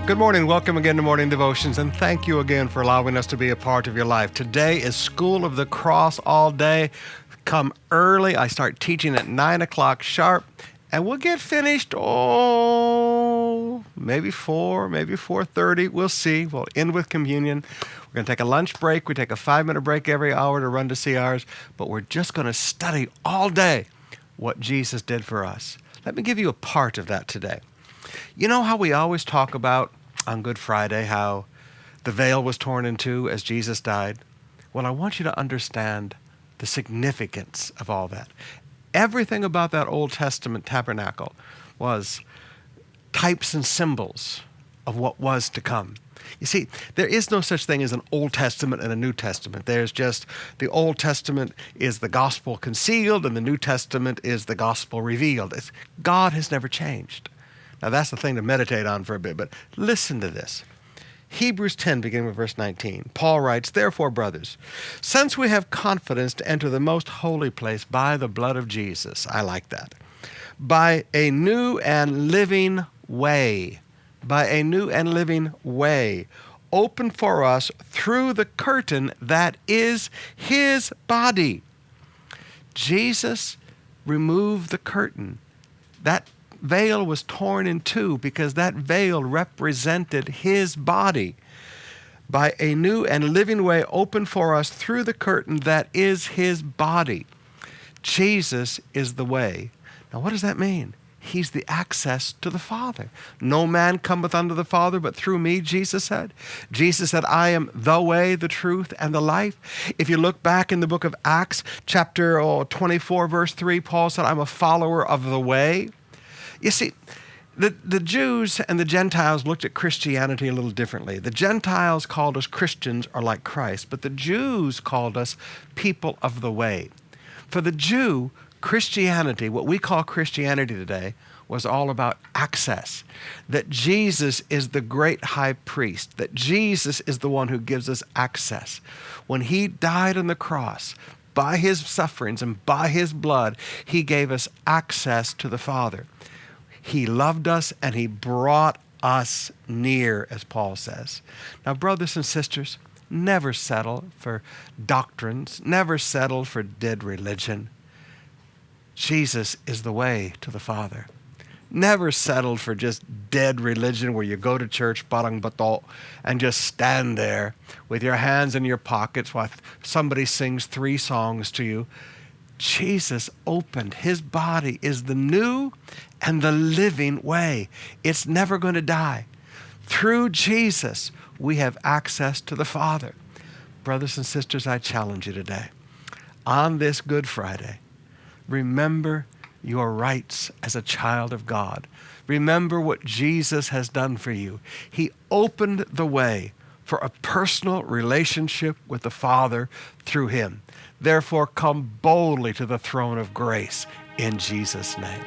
Good morning. Welcome again to Morning Devotions, and thank you again for allowing us to be a part of your life. Today is School of the Cross all day. Come early. I start teaching at 9 o'clock sharp, and we'll get finished, maybe 4, maybe 4:30. We'll see. We'll end with communion. We're going to take a lunch break. We take a 5-minute break every hour to run to CRs, but we're just going to study all day what Jesus did for us. Let me give you a part of that today. You know how we always talk about on Good Friday how the veil was torn in two as Jesus died? Well, I want you to understand the significance of all that. Everything about that Old Testament tabernacle was types and symbols of what was to come. You see, there is no such thing as an Old Testament and a New Testament. There's just the Old Testament is the gospel concealed and the New Testament is the gospel revealed. God has never changed. Now, that's the thing to meditate on for a bit, but listen to this. Hebrews 10, beginning with verse 19. Paul writes, "Therefore, brothers, since we have confidence to enter the most holy place by the blood of Jesus," I like that, "by a new and living way, open for us through the curtain that is his body." Jesus removed the curtain. That veil was torn in two because that veil represented his body. By a new and living way open for us through the curtain that is his body. Jesus is the way. Now, what does that mean? He's the access to the Father. "No man cometh unto the Father but through me," Jesus said. Jesus said, "I am the way, the truth, and the life." If you look back in the book of Acts, chapter 24, verse 3, Paul said, "I'm a follower of the way." You see, the Jews and the Gentiles looked at Christianity a little differently. The Gentiles called us Christians or like Christ, but the Jews called us people of the way. For the Jew, Christianity, what we call Christianity today, was all about access. That Jesus is the great high priest, that Jesus is the one who gives us access. When he died on the cross, by his sufferings and by his blood, he gave us access to the Father. He loved us and he brought us near, as Paul says. Now, brothers and sisters, never settle for doctrines, never settle for dead religion. Jesus is the way to the Father. Never settle for just dead religion where you go to church, parang bato, and just stand there with your hands in your pockets while somebody sings 3 songs to you. Jesus opened. His body is the new and the living way. It's never going to die. Through Jesus, we have access to the Father. Brothers and sisters, I challenge you today. On this Good Friday, remember your rights as a child of God. Remember what Jesus has done for you. He opened the way for a personal relationship with the Father through him. Therefore, come boldly to the throne of grace in Jesus' name.